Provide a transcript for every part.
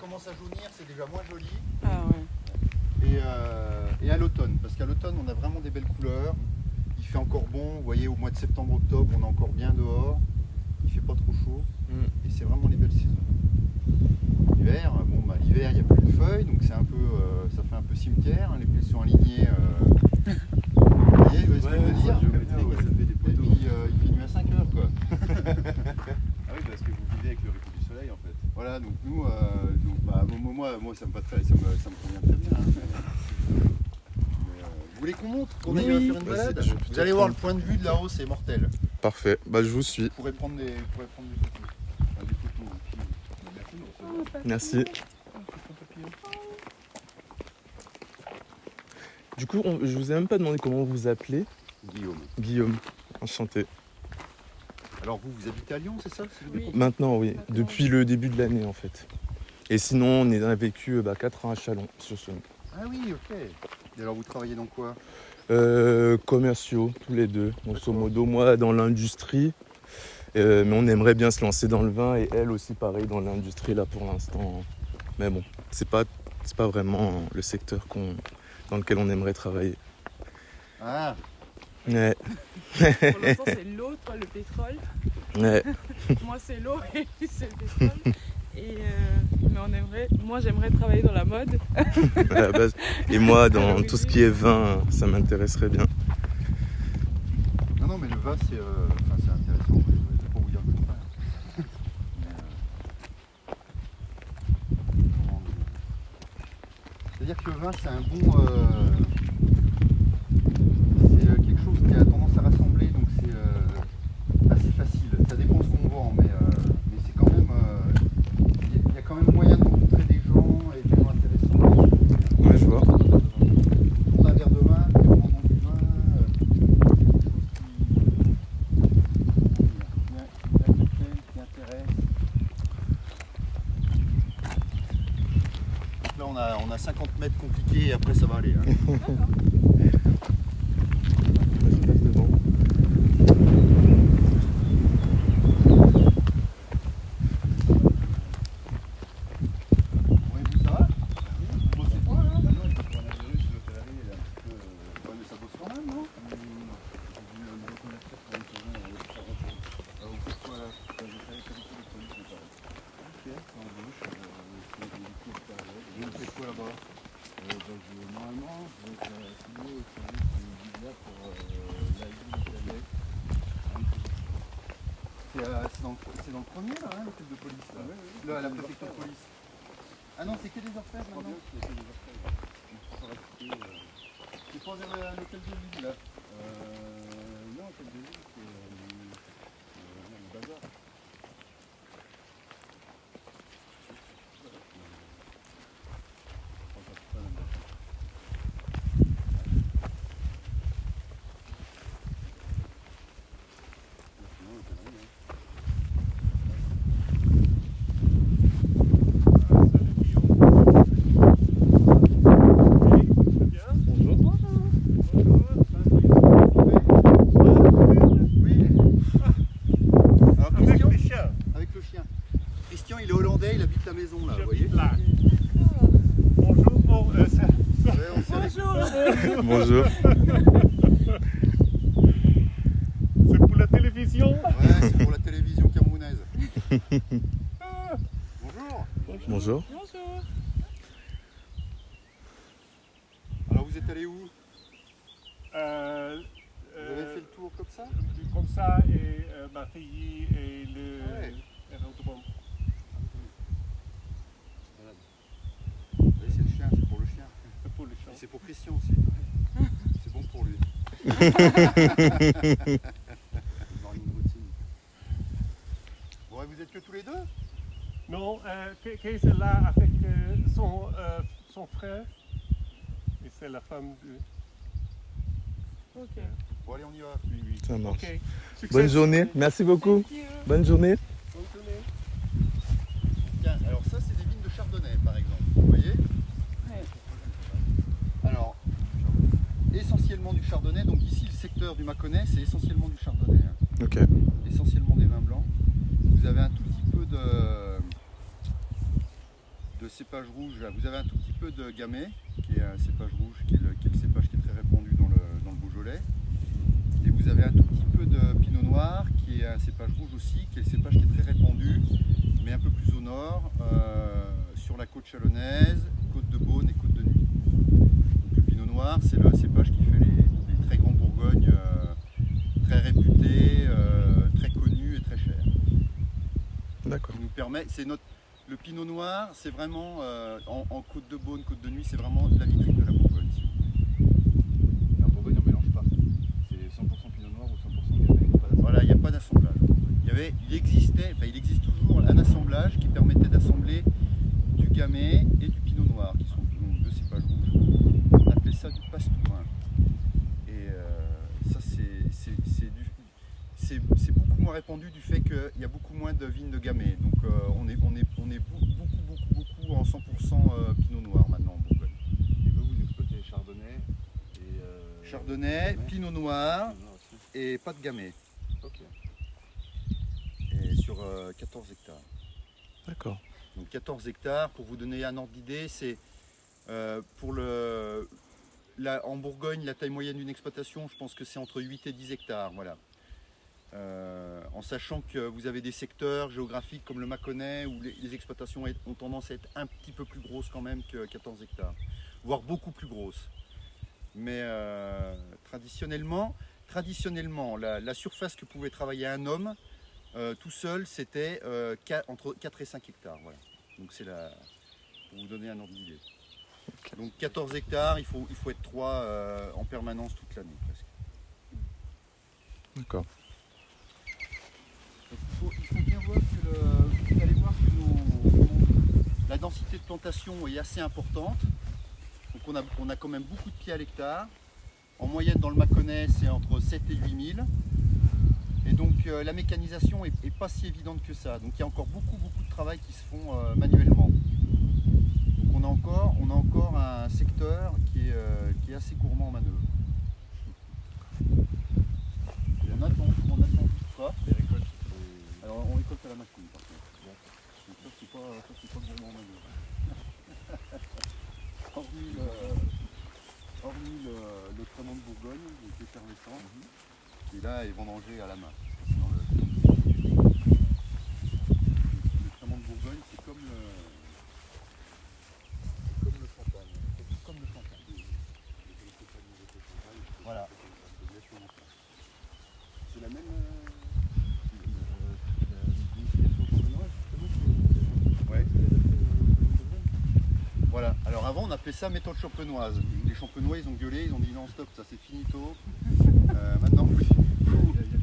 commence à jaunir, c'est déjà moins joli. Ah ouais. Et à l'automne, parce qu'à l'automne, on a vraiment des belles couleurs. Il fait encore bon, vous voyez, au mois de septembre-octobre, on est encore bien dehors. Il fait pas trop chaud. Et c'est vraiment les belles saisons. L'hiver, bon, bah, l'hiver, il n'y a plus de feuilles, donc c'est un peu, ça fait un peu cimetière. Hein, les pieds sont alignés. Vous voyez ce que je veux dire? Et puis il fait nuit à 5 heures, quoi. Ah oui, parce que vous vivez avec le rythme du soleil en fait. Voilà, donc nous, moi ça me convient très bien. Hein. Vous voulez qu'on monte, qu'on aille faire une balade? Vous allez voir, le point de vue de là-haut, c'est mortel. Parfait, bah je vous suis. Vous pourrez prendre des photos. Enfin, des photos. Merci. Du coup, je vous ai même pas demandé comment vous vous appelez. Guillaume. Guillaume, enchanté. Alors vous habitez à Lyon, c'est ça? Oui. Maintenant, oui, depuis le début de l'année en fait. Et sinon, on a vécu 4 ans à Châlons, sur Saône. Ah oui, ok. Et alors vous travaillez dans quoi? Commerciaux, tous les deux. Grosso modo, moi dans l'industrie. Mais on aimerait bien se lancer dans le vin et elle aussi pareil dans l'industrie là pour l'instant. Mais bon, c'est pas vraiment le secteur dans lequel on aimerait travailler. Ah, Ouais. Pour l'instant, c'est l'eau, toi, le pétrole. Ouais. Moi, c'est l'eau et lui, c'est le pétrole. Mais moi, j'aimerais travailler dans la mode. À la base. Et moi, dans tout ce qui est vin, ça m'intéresserait bien. non, mais le vin, c'est intéressant. Je ne vais pas vous dire le contraire. C'est-à-dire que le vin, c'est un bon... c'est quelque chose qui a tendance à rassembler, donc c'est assez facile. Ça dépend ce qu'on vend, mais c'est quand même... Il y a quand même moyen de rencontrer des gens et des gens intéressants. Ouais, je vois. Prendre un verre de vin, et prendre du vin, qui intéresse. Donc là, on a 50 mètres compliqués et après ça va aller. Hein. Je passe devant. Ouais, vous, ça va? Vous bossez pas là? Non, il faut prendre un virus, l'hôtellerie, elle est un petit peu. Ouais, mais ça bosse quand même, non? J'ai vu un nouveau commercial pour une saison, on va faire un peu. Ah, vous faites quoi là? Quand j'ai fait qualité de police, c'est pareil. Ok. C'est en bouche, je fais des liquides extérieurs. Et vous faites quoi là-bas? Normalement, je vais être signé au service du visa pour l'Asie italienne. C'est dans le premier là, hein, l'hôtel de police là? Oui. La préfecture de police. Ah non, c'est que des orfèvres Pas maintenant? bien, c'est des affaires. Il faut rester. C'est pas vers l'hôtel de ville là? Non, quel début, c'est le bazar. Oui. Alors Christian? Avec le chien. Christian, il est hollandais, il habite la maison là, vous voyez? Là. Bonjour. Oh, Ouais, on s'est Bonjour. c'est pour la télévision. Ouais, c'est pour la télévision camerounaise. Bonjour. Bonjour. Bonjour. Alors vous êtes allé où? Vous Euh, avez fait le tour comme ça? Comme ça, et Martilly et le Ah ouais. l'autobahn. Oui, c'est le chien, c'est pour le chien. C'est pour les Et champs. c'est pour Christian aussi. C'est bon pour lui. Morning routine. Bon, et vous êtes que tous les deux? Non, Kees est là avec son frère. Et c'est la femme de. Ok. Bon, allez, on y va. Oui, oui. Ça marche. Ok. Succès. Bonne journée. Merci beaucoup. Thank you. Bonne journée. Bonne journée. Tiens, alors ça, c'est des vignes de chardonnay, par exemple. Vous voyez? Ouais. Alors, essentiellement du chardonnay. Donc ici, le secteur du Mâconnais, c'est essentiellement du chardonnay. Hein. Ok. Essentiellement des vins blancs. Vous avez un tout petit peu de cépage rouge, vous avez un tout petit peu de gamay, qui est un cépage rouge, qui est le cépage qui est très répandu dans le Beaujolais. Et vous avez un tout petit peu de pinot noir, qui est un cépage rouge aussi, qui est le cépage qui est très répandu, mais un peu plus au nord, sur la côte chalonnaise, côte de Beaune et côte de Nuit. Donc, le pinot noir, c'est le cépage qui fait les très grandes Bourgognes, très réputés, très connus et très chers. D'accord. Qui nous permet, le pinot noir, c'est vraiment, en côte de Beaune, côte de Nuit, c'est vraiment la vitrine de la Bourgogne. Si vous voulez. Et en Bourgogne, on mélange pas. C'est 100% pinot noir ou 100% gamay. Voilà, il n'y a pas d'assemblage. Il existe toujours un assemblage qui permettait d'assembler du gamay et du pinot noir, qui sont deux cépages rouges. On appelait ça du pastourin. Et ça, c'est beaucoup moins répandu du fait qu'il y a beaucoup moins de vignes de gamay. Donc on est beaucoup en 100% pinot noir maintenant en Bourgogne. Et vous exploitez chardonnay et Chardonnay, pinot noir pinot noir aussi. et pas de gamay. Ok. Et sur 14 hectares. D'accord. Donc 14 hectares, pour vous donner un ordre d'idée, c'est en Bourgogne, la taille moyenne d'une exploitation, je pense que c'est entre 8 et 10 hectares. Voilà. En sachant que vous avez des secteurs géographiques comme le Mâconnais où les exploitations ont tendance à être un petit peu plus grosses quand même que 14 hectares, voire beaucoup plus grosses. Mais traditionnellement, la surface que pouvait travailler un homme tout seul, c'était entre 4 et 5 hectares. Voilà. Donc c'est pour vous donner un ordre d'idée. Donc 14 hectares, il faut être 3 en permanence toute l'année presque. D'accord. Il faut bien voir que vous allez voir que la densité de plantation est assez importante. Donc on a quand même beaucoup de pieds à l'hectare. En moyenne dans le Mâconnais, c'est entre 7 et 8 000. Et donc la mécanisation est pas si évidente que ça. Donc il y a encore beaucoup de travail qui se font manuellement. Donc on a encore un secteur qui est assez gourmand en manœuvre. On attend juste pas. Les récoltes, Alors on récolte à la machine par contre. Donc ça c'est pas gourmand en manœuvre. hormis le crémant de Bourgogne, qui est effervescent. Et là, ils vont manger à la main. Sinon, le crémant de Bourgogne, c'est comme le champagne. C'est comme le champagne. Voilà. c'est la même vinification champenoise, justement. Ouais. Voilà. Alors avant, on appelait ça méthode champenoise. Les champenois, ils ont gueulé, ils ont dit non, stop, ça c'est finito. Maintenant,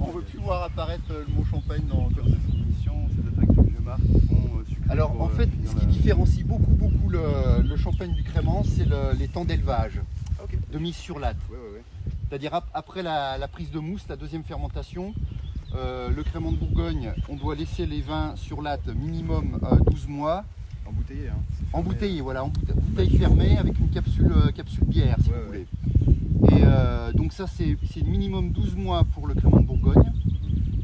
on ne veut plus voir apparaître le mot champagne dans cette émission, c'est peut-être avec les vieux marques qui font sucré. Alors en fait, ce qui différencie beaucoup le champagne du crémant, c'est les temps d'élevage, de mise sur latte. Ouais. C'est-à-dire après la prise de mousse, la deuxième fermentation, le crémant de Bourgogne, on doit laisser les vins sur latte minimum 12 mois. Embouteillé, hein. Embouteillé, voilà, bouteille fermée avec une capsule bière si vous voulez. Et donc ça c'est minimum 12 mois pour le crémant de Bourgogne.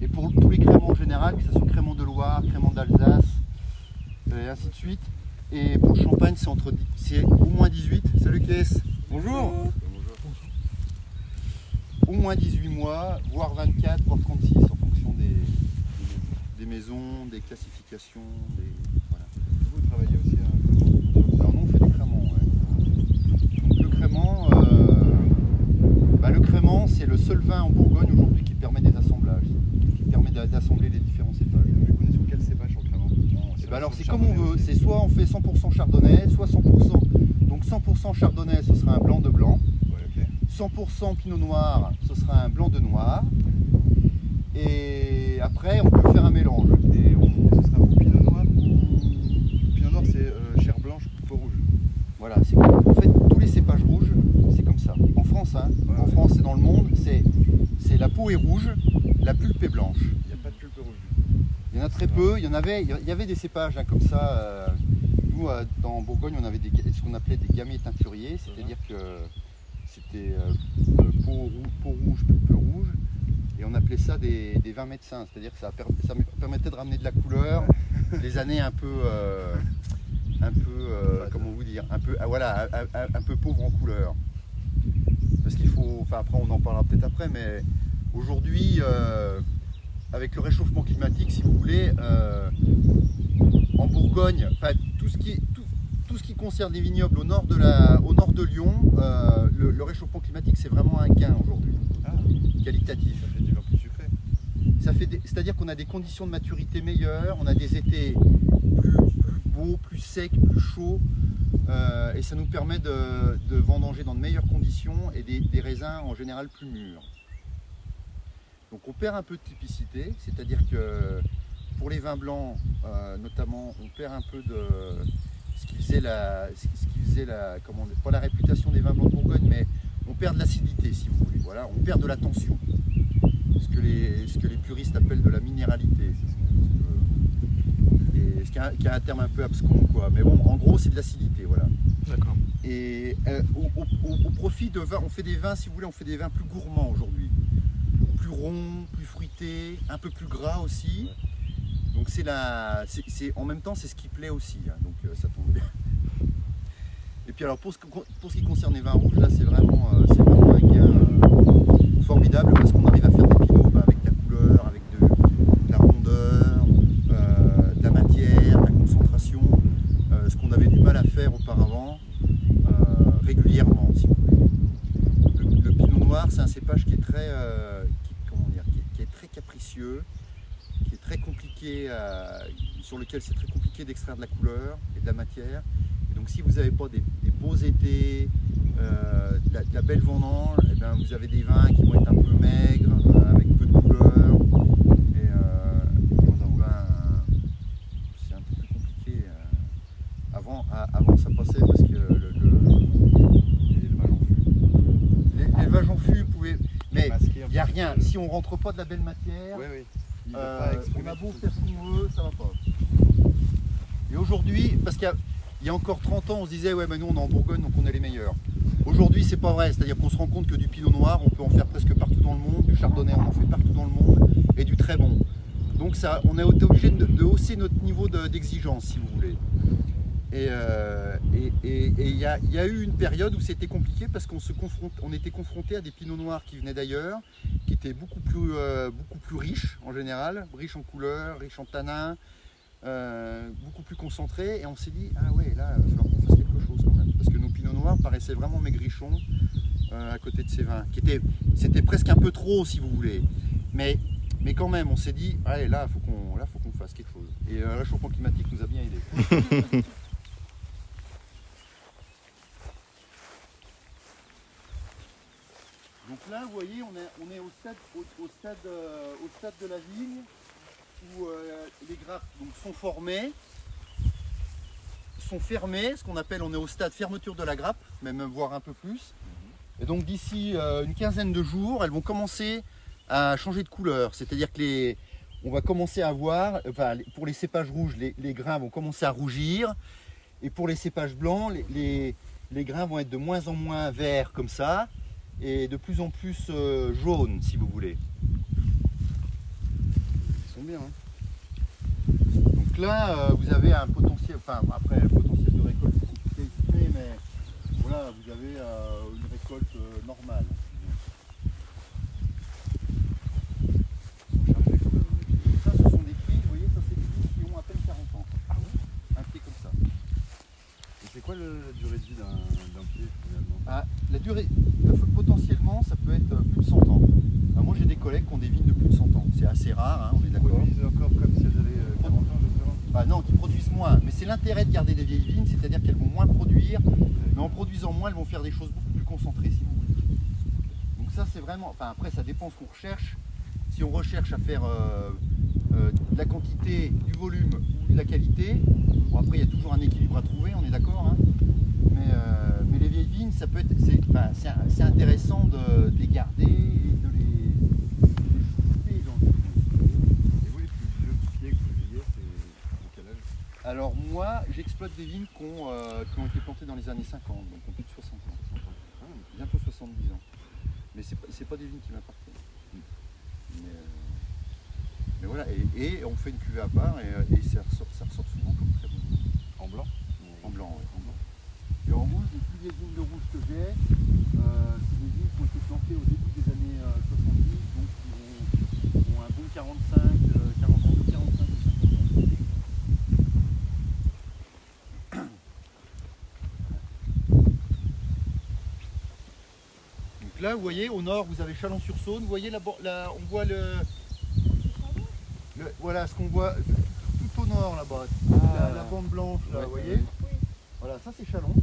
Et pour tous les crémants en général, que ce soit crémant de Loire, crémant d'Alsace, et ainsi de suite. Et pour le champagne, c'est au moins 18. Salut Kess. Bonjour. Au moins 18 mois, voire 24, voire 36 en fonction des maisons, des classifications, voilà. Vous travaillez aussi à Alors nous on fait du crémant, ouais. Donc le crémant c'est le seul vin en Bourgogne aujourd'hui qui permet des assemblages, qui permet d'assembler les différents cépages. Mais on est sur quel cépage en crémant? Alors c'est comme on veut, c'est soit on fait 100% chardonnay, soit 100%. Donc 100% chardonnay ce sera un blanc de blanc, Ouais, ok. 100% pinot noir ce sera un blanc de noir. Et après on peut faire un mélange. Et ce sera ou pinot noir ou... Pinot noir c'est chair blanche, peau rouge. Voilà, en fait tous les cépages rouges, c'est comme ça. En France, en France et dans le monde, c'est la peau est rouge, la pulpe est blanche. Il n'y a pas de pulpe rouge. Il y en a très peu, il y avait des cépages comme ça. Nous, dans Bourgogne, on avait ce qu'on appelait des gamay teinturiers, c'est-à-dire que c'était peau rouge, pulpe rouge, et on appelait ça des vins médecins, c'est-à-dire que ça permettait de ramener de la couleur, des années un peu un peu, comment vous dire, un peu, voilà, un peu pauvre en couleur. Parce qu'il faut, enfin après on en parlera peut-être après, mais aujourd'hui, avec le réchauffement climatique, si vous voulez, en Bourgogne, enfin tout ce qui concerne les vignobles au nord de Lyon, le réchauffement climatique c'est vraiment un gain aujourd'hui, qualitatif. Ça fait du vin plus sucré. C'est-à-dire qu'on a des conditions de maturité meilleures, on a des étés plus beaux, plus secs, plus chauds, et ça nous permet de vendanger dans de meilleures conditions et des raisins en général plus mûrs. Donc on perd un peu de typicité, c'est-à-dire que pour les vins blancs notamment, on perd un peu de ce qui faisait pas la réputation des vins blancs de Bourgogne, mais on perd de l'acidité si vous voulez, voilà, on perd de la tension. Ce que les puristes appellent de la minéralité, ce qui est un terme un peu abscon, quoi. Mais bon, en gros, c'est de l'acidité, voilà. D'accord. Et au profit de vins, on fait des vins, si vous voulez, on fait des vins plus gourmands aujourd'hui, plus ronds, plus fruités, un peu plus gras aussi. Donc en même temps, c'est ce qui plaît aussi, hein. Donc ça tombe bien. Et puis alors pour ce qui concerne les vins rouges, là, c'est vraiment un gain formidable parce qu'on arrive à faire des pinots avec de la couleur, avec de la rondeur, de la matière, de la concentration, ce qu'on avait du mal à faire auparavant, régulièrement, si vous voulez. Le pinot noir, c'est un cépage qui est très, qui est très capricieux, qui est très compliqué, sur lequel c'est très compliqué d'extraire de la couleur et de la matière. Et donc si vous n'avez pas des beaux étés, de la belle vendange, eh bien, vous avez des vins qui vont être un peu maigres, avec peu de couleur. Et c'est un peu plus compliqué. Avant ça passait parce que les vaches en fût pouvaient. Mais il n'y a rien. Si on ne rentre pas de la belle matière, on a beau faire ce qu'on veut, ça va pas. Et aujourd'hui, parce qu'il y a encore 30 ans, on se disait ouais, mais nous on est en Bourgogne donc on est les meilleurs. Aujourd'hui, c'est pas vrai, c'est-à-dire qu'on se rend compte que du pinot noir, on peut en faire presque partout dans le monde, du chardonnay, on en fait partout dans le monde, et du très bon. Donc ça, on a été obligé de hausser notre niveau d'exigence, si vous voulez. Et il y a eu une période où c'était compliqué parce on était confronté à des pinots noirs qui venaient d'ailleurs, qui étaient beaucoup plus riches en général, riches en couleurs, riches en tanins, beaucoup plus concentrés, et on s'est dit ah ouais, là il va falloir qu'on fasse quelque chose quand même, parce que nos pinots noirs paraissaient vraiment maigrichons à côté de ces vins, c'était presque un peu trop si vous voulez, mais quand même on s'est dit allez, là faut qu'on fasse quelque chose, et le réchauffement climatique nous a bien aidés. Donc là, vous voyez, on est au stade de la vigne où les grappes donc, sont formées, sont fermées, ce qu'on appelle, on est au stade fermeture de la grappe, même voire un peu plus. Et donc d'ici une quinzaine de jours, elles vont commencer à changer de couleur. C'est-à-dire que on va commencer à voir, enfin, pour les cépages rouges, les grains vont commencer à rougir. Et pour les cépages blancs, les grains vont être de moins en moins verts comme ça, et de plus en plus jaunes, si vous voulez. Ils sont bien, hein. Donc là, vous avez un potentiel, enfin après le potentiel de récolte c'est compliqué à estimer, mais voilà, vous avez une récolte normale. Ça, ce sont des pieds, vous voyez, ça c'est des pieds qui ont à peine 40 ans. Ah oui. Un pied comme ça. Et c'est quoi la durée de vie d'un pied finalement? Ah, la durée, potentiellement, ça peut être plus de 100 ans. Alors, moi j'ai des collègues qui ont des vignes de plus de 100 ans. C'est assez rare, hein, on est d'accord. Ils produisent encore comme si elles avaient 40 ans justement? Ah non, qui produisent moins. Mais c'est l'intérêt de garder des vieilles vignes, c'est-à-dire qu'elles vont moins produire, mais en produisant moins, elles vont faire des choses beaucoup plus concentrées, si vous voulez. Donc ça c'est vraiment, enfin après ça dépend ce qu'on recherche. Si on recherche à faire de la quantité, du volume ou de la qualité, bon après il y a toujours un équilibre à trouver, on est d'accord, hein. Mais les vieilles vignes, ça peut être, c'est intéressant de les garder et de les choper, j'ai envie de dire. Et vous, les plus vieux pieds que vous ayez, c'est de quel âge? Alors moi, j'exploite des vignes qui ont été plantées dans les années 50, donc ont plus de 60 ans. Bientôt 70 ans. Mais c'est pas des vignes qui m'appartiennent. Mais voilà, et on fait une cuvée à part et ça ressort souvent comme très bon. En blanc? toutes les vignes de rouge que j'ai, c'est des vignes qui ont été plantées au début des années 70, donc qui ont un bon 45, 45 ou 50 ans. Donc là, vous voyez, au nord, vous avez Chalon-sur-Saône. Vous voyez, on voit voilà ce qu'on voit tout au nord là-bas. La bande blanche, là, vous voyez. Voilà, ça c'est Chalon.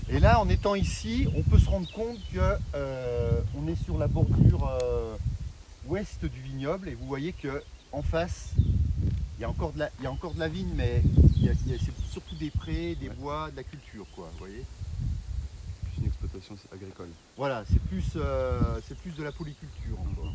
Et là, en étant ici, on peut se rendre compte que on est sur la bordure ouest du vignoble. Et vous voyez que en face, il y a encore de la vigne, mais c'est surtout des prés, des bois, de la culture, quoi. Vous voyez. Une exploitation agricole. Voilà, c'est plus de la polyculture encore.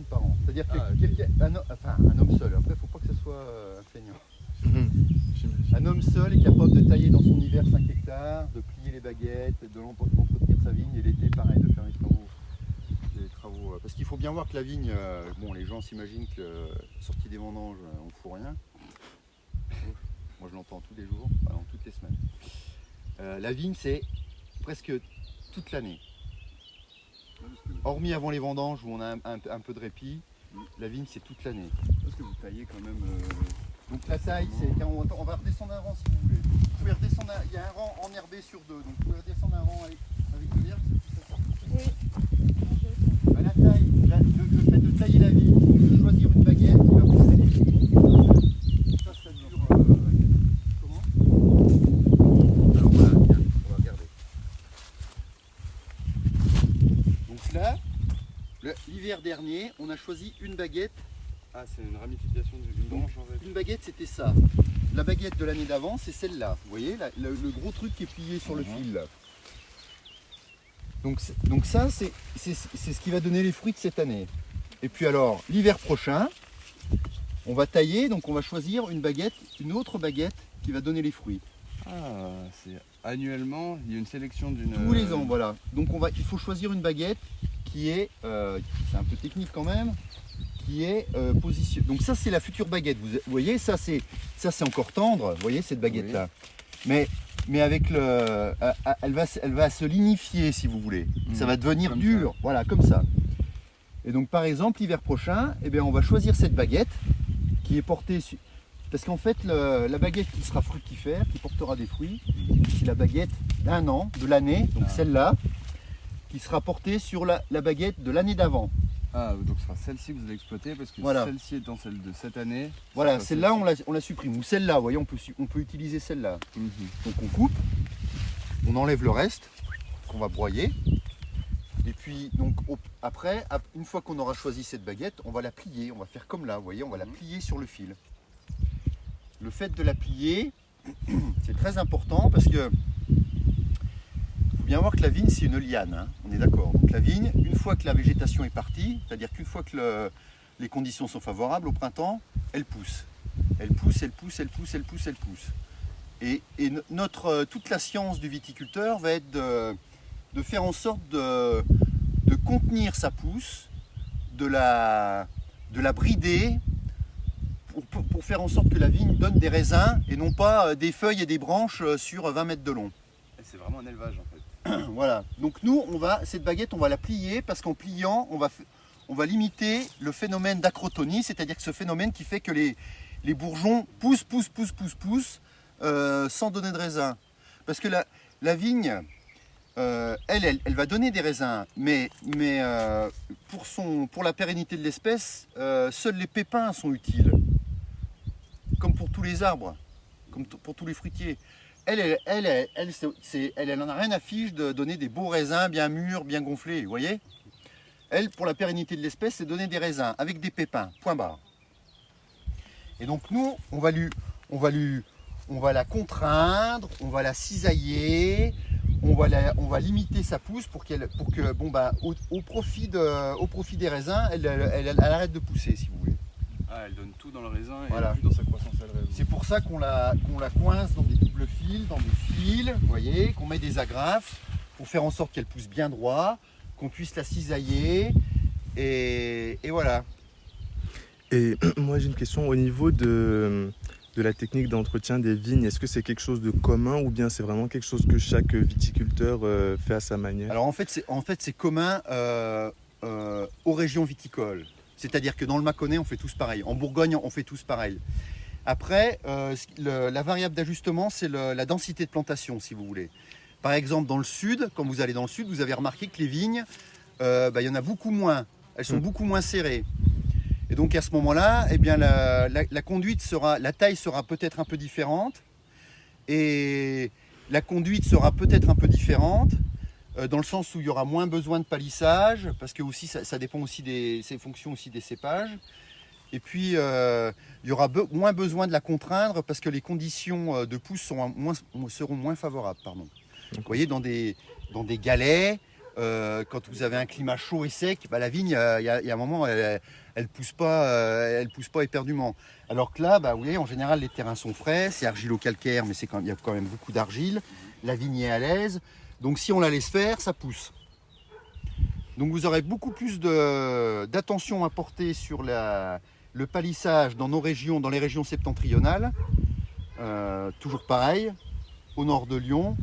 Par an. C'est-à-dire que un homme seul. Après, il ne faut pas que ce soit un feignant. Un homme seul est capable de tailler dans son hiver 5 hectares, de plier les baguettes, d'entretenir sa vigne, et l'été, pareil, de faire les travaux. Parce qu'il faut bien voir que la vigne, bon, les gens s'imaginent que sortie des vendanges, on ne fout rien. Moi, je l'entends tous les jours, pendant toutes les semaines. La vigne, c'est presque toute l'année. Hormis avant les vendanges où on a un peu de répit, la vigne c'est toute l'année. Parce que vous taillez quand même. Donc la taille, c'est quand on va redescendre un rang si vous voulez. Vous pouvez redescendre, il y a un rang enherbé sur deux, donc vous pouvez redescendre un rang avec le l'herbe, c'est plus facile. La taille, le fait de tailler la vigne, de choisir une baguette, il va pousser les fils. Ça dure. Comment? Alors voilà, bien, on va regarder. Donc là, l'hiver dernier, on a choisi une baguette. Ah, c'est une ramification d'une branche en fait. Une baguette, c'était ça. La baguette de l'année d'avant, c'est celle-là. Vous voyez, le gros truc qui est plié sur le fil. Là. Donc ça, c'est ce qui va donner les fruits de cette année. Et puis alors, l'hiver prochain, on va tailler, donc on va choisir une autre baguette qui va donner les fruits. Ah, c'est annuellement, il y a une sélection d'une... Tous les ans, voilà. Donc il faut choisir une baguette qui est, c'est un peu technique quand même, qui est positionnée. Donc ça, c'est la future baguette. Vous voyez, ça c'est encore tendre, vous voyez cette baguette-là. Oui. Mais avec elle va se lignifier si vous voulez. Ça va devenir comme dur, ça. Voilà, comme ça. Et donc par exemple, l'hiver prochain, eh bien, on va choisir cette baguette qui est portée sur... Parce qu'en fait, la baguette qui sera fructifère, qui portera des fruits, c'est la baguette d'un an, de l'année, donc celle-là, qui sera portée sur la baguette de l'année d'avant. Ah, donc ce sera celle-ci que vous allez exploiter, parce que voilà. Celle-ci étant celle de cette année... Voilà, celle-là, on la supprime. Ou celle-là, vous voyez, on peut utiliser celle-là. Donc on coupe, on enlève le reste, qu'on va broyer. Et puis, donc, après, une fois qu'on aura choisi cette baguette, on va la plier, on va faire comme là, vous voyez, on va la plier sur le fil. Le fait de la plier, c'est très important parce que il faut bien voir que la vigne c'est une liane, hein, on est d'accord. Donc la vigne, une fois que la végétation est partie, c'est-à-dire qu'une fois que les conditions sont favorables au printemps, elle pousse. Elle pousse, elle pousse, elle pousse, elle pousse, elle pousse. Et toute la science du viticulteur va être de faire en sorte de contenir sa pousse, de la brider, pour faire en sorte que la vigne donne des raisins et non pas des feuilles et des branches sur 20 mètres de long. C'est vraiment un élevage en fait. Voilà, donc nous, cette baguette, on va la plier parce qu'en pliant, on va limiter le phénomène d'acrotonie, c'est-à-dire que ce phénomène qui fait que les bourgeons poussent sans donner de raisin. Parce que la vigne, elle va donner des raisins, mais pour la pérennité de l'espèce, seuls les pépins sont utiles. Comme pour tous les arbres, comme pour tous les fruitiers. Elle en a rien à fiche de donner des beaux raisins bien mûrs, bien gonflés, vous voyez. Elle, pour la pérennité de l'espèce, c'est donner des raisins avec des pépins, point barre. Et donc nous, on va on va la contraindre, on va la cisailler, on va limiter sa pousse pour que au profit des raisins, elle arrête de pousser, si vous voulez. Ah, elle donne tout dans le raisin et Voilà. plus dans sa croissance elle-même. C'est pour ça qu'on la coince dans des doubles fils, dans des fils, vous voyez, qu'on met des agrafes pour faire en sorte qu'elle pousse bien droit, qu'on puisse la cisailler, et voilà. Et moi j'ai une question au niveau de la technique d'entretien des vignes. Est-ce que c'est quelque chose de commun ou bien c'est vraiment quelque chose que chaque viticulteur fait à sa manière? Alors en fait c'est commun aux régions viticoles. C'est-à-dire que dans le Mâconnais on fait tous pareil. En Bourgogne on fait tous pareil. Après la variable d'ajustement c'est la densité de plantation si vous voulez. Par exemple dans le sud, quand vous allez dans le sud, vous avez remarqué que les vignes, il y en a beaucoup moins. Elles sont beaucoup moins serrées. Et donc à ce moment-là, eh bien, la conduite sera, la taille sera peut-être un peu différente. Et la conduite sera peut-être un peu différente dans le sens où il y aura moins besoin de palissage, parce que aussi, ça dépend aussi c'est fonction aussi des cépages. Et puis il y aura moins besoin de la contraindre parce que les conditions de pousse seront moins favorables. Pardon. Vous voyez, dans des galets, quand vous avez un climat chaud et sec, la vigne, il y a un moment, elle pousse pas éperdument. Alors que là, vous voyez, en général, les terrains sont frais, c'est argilo-calcaire, mais il y a quand même beaucoup d'argile. La vigne est à l'aise, donc si on la laisse faire, ça pousse. Donc vous aurez beaucoup plus d'attention à porter sur le palissage dans les régions septentrionales, toujours pareil, au nord de Lyon,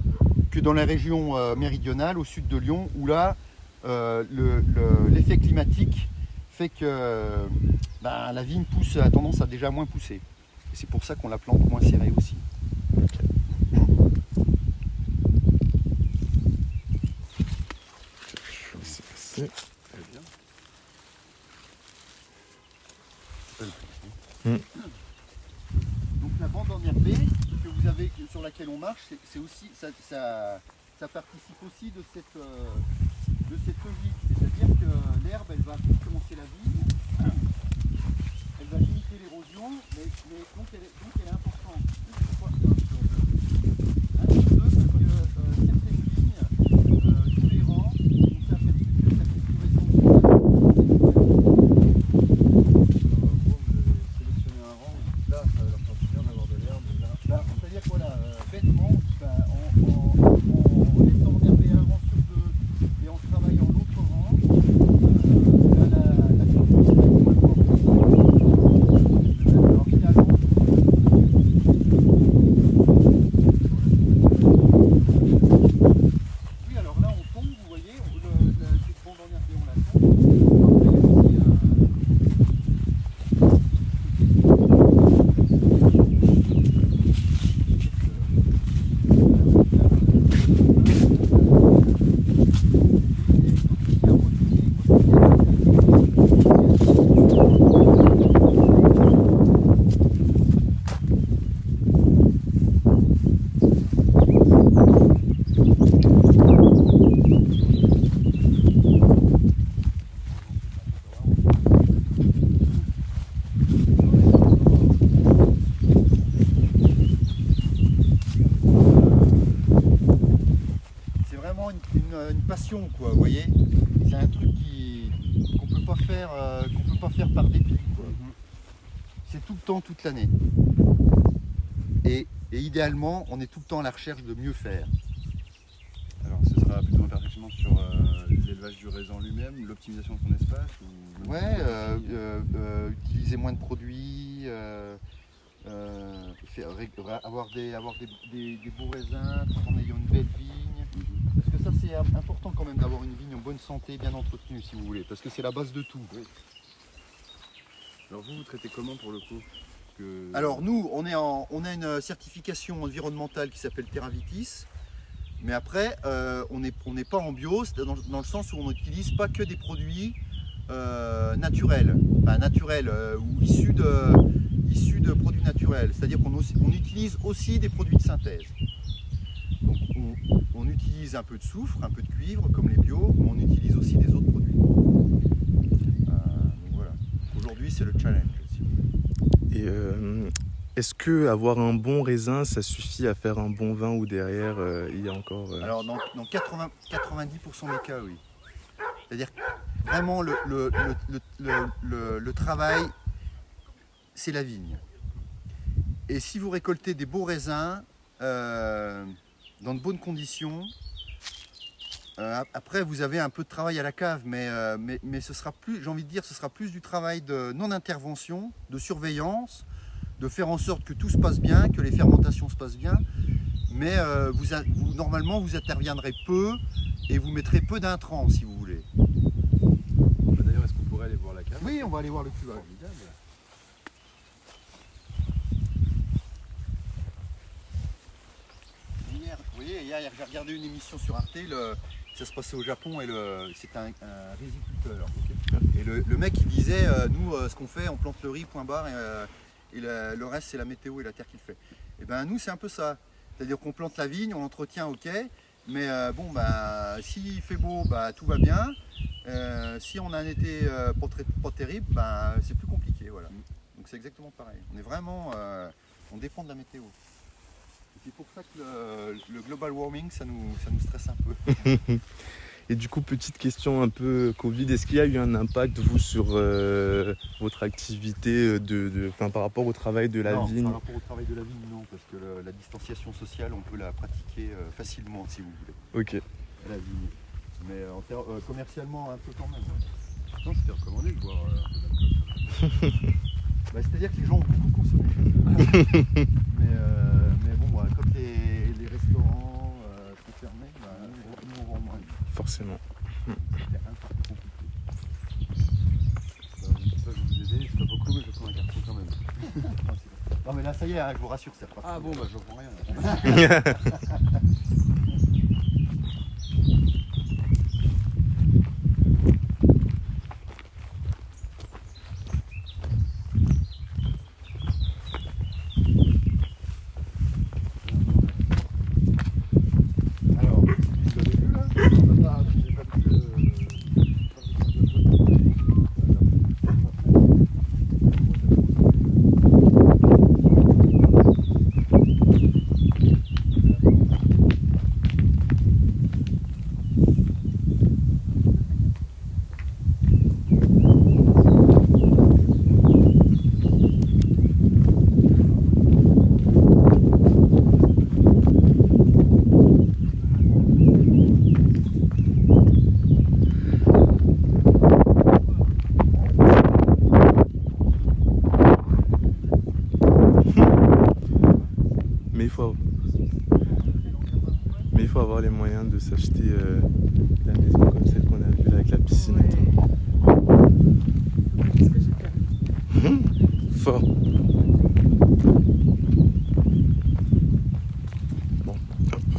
que dans les régions méridionales, au sud de Lyon, où là, l'effet climatique fait que la vigne a tendance à déjà moins pousser. Et c'est pour ça qu'on la plante moins serrée aussi. C'est Très bien. Donc la bande enherbée que vous avez, sur laquelle on marche, c'est aussi, ça participe aussi de cette logique. C'est-à-dire que l'herbe, elle va commencer la vigne, elle va limiter l'érosion, mais donc elle est importante. Pourquoi ça? Un petit peu parce que certaines vignes, tous les rangs, on s'est aperçu que ça fait plus récent. Vous avez sélectionné un rang, là ça va leur faire du bien d'avoir de l'herbe. C'est-à-dire que voilà, bêtement, en laissant enherber un rang sur deux et en travaillant l'autre rang, la culture va être moins forte. Alors finalement, oui, alors là on tombe, vous voyez, cette bande enherbée on la tombe. Après, il y a aussi c'est vraiment une passion, quoi, vous voyez. C'est un truc qu'on peut pas faire par dépit, quoi. C'est tout le temps, toute l'année. Et idéalement, on est tout le temps à la recherche de mieux faire. Alors ce sera plutôt un perfectionnement sur l'élevage du raisin lui-même, l'optimisation de son espace ou... Ouais, utiliser moins de produits, avoir des beaux raisins tout en ayant une belle vigne. Parce que ça c'est important quand même d'avoir une vigne en bonne santé, bien entretenue si vous voulez, parce que c'est la base de tout. Oui. Alors vous traitez comment pour le coup Alors nous, on a une certification environnementale qui s'appelle TerraVitis, mais après on n'est pas en bio, dans le sens où on n'utilise pas que des produits naturels, ou issus de produits naturels, c'est-à-dire qu'on utilise aussi des produits de synthèse. Donc on utilise un peu de soufre, un peu de cuivre comme les bio, mais on utilise aussi des autres produits. Donc voilà. Aujourd'hui c'est le challenge. Si vous voulez. Et Est-ce que avoir un bon raisin, ça suffit à faire un bon vin ou derrière il y a encore... Alors dans 90% des cas, oui. C'est-à-dire que vraiment le travail, c'est la vigne. Et si vous récoltez des beaux raisins dans de bonnes conditions, après vous avez un peu de travail à la cave, mais ce sera plus, j'ai envie de dire, ce sera plus du travail de non-intervention, de surveillance, de faire en sorte que tout se passe bien, que les fermentations se passent bien. Mais normalement, vous interviendrez peu et vous mettrez peu d'intrants, si vous voulez. D'ailleurs, est-ce qu'on pourrait aller voir la cave? Oui, on va aller voir le cuve. Hier, vous voyez, hier j'ai regardé une émission sur Arte, ça se passait au Japon et c'est un riziculteur. Et le mec il disait, nous ce qu'on fait, on plante le riz, point barre, et le reste c'est la météo et la terre qui le fait. Et ben nous c'est un peu ça. C'est-à-dire qu'on plante la vigne, on l'entretient, ok, mais bon, bah, s'il fait beau, bah, tout va bien. Si on a un été pas terrible, bah, c'est plus compliqué. Voilà. Donc c'est exactement pareil. On est vraiment, on dépend de la météo. Et c'est pour ça que le global warming, ça nous stresse un peu. Et du coup, petite question un peu Covid, est-ce qu'il y a eu un impact, vous, sur votre activité par rapport au travail de la vigne? Par rapport au travail de la vigne, non, parce que la distanciation sociale, on peut la pratiquer facilement, si vous voulez. Ok. À la vigne. Mais commercialement, un peu quand même. Non, c'était recommandé de boire un peu d'alcool. Bah, c'est-à-dire que les gens ont beaucoup consommé chez eux. mais bon, bah, quand les restaurants sont fermés, bah, nous on vend moins. Forcément. C'est un peu compliqué. Ça, je vais vous aider, c'est pas beaucoup, mais je prends un carton quand même. Non mais là ça y est, hein, je vous rassure, c'est reparti. Ah bon, bah je prends rien. Alors, vous l'avez vu là? J'ai pas vu Mais il faut avoir les moyens de s'acheter la maison comme celle qu'on a vue là avec la piscine et tout. Qu'est-ce que j'ai fait? Fort.